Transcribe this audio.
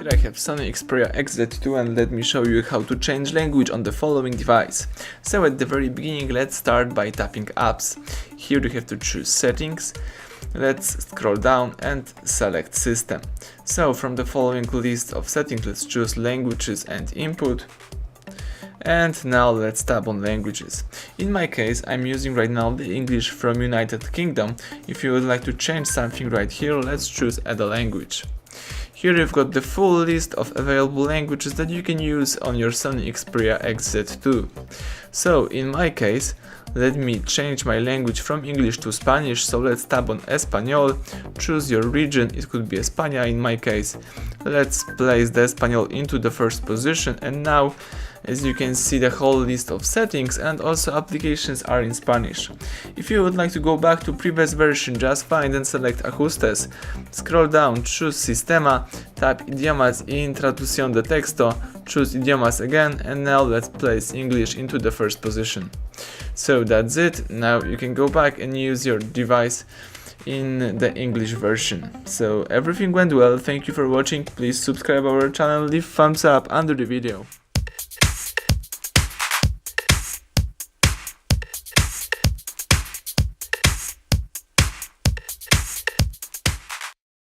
Here I have SONY Xperia XZ2 and let me show you how to change language on the following device. So at the very beginning, let's start by tapping apps. Here you have to choose settings. Let's scroll down and select system. So from the following list of settings, let's choose languages and input. And now let's tap on languages. In my case, I'm using right now the English from United Kingdom. If you would like to change something right here, let's choose add a language. Here you've got the full list of available languages that you can use on your SONY Xperia XZ2. So in my case, let me change my language from English to Spanish, so let's tap on Español, choose your region, it could be España in my case. Let's place the Español into the first position, and now as you can see, the whole list of settings and also applications are in Spanish. If you would like to go back to previous version, just find and select Ajustes, scroll down, choose Sistema, tap Idiomas y Traducción de Texto, choose Idiomas again, and now let's place English into the first position. So that's it. Now you can go back and use your device in the English version. So everything went well. Thank you for watching. Please subscribe our channel, leave thumbs up under the video.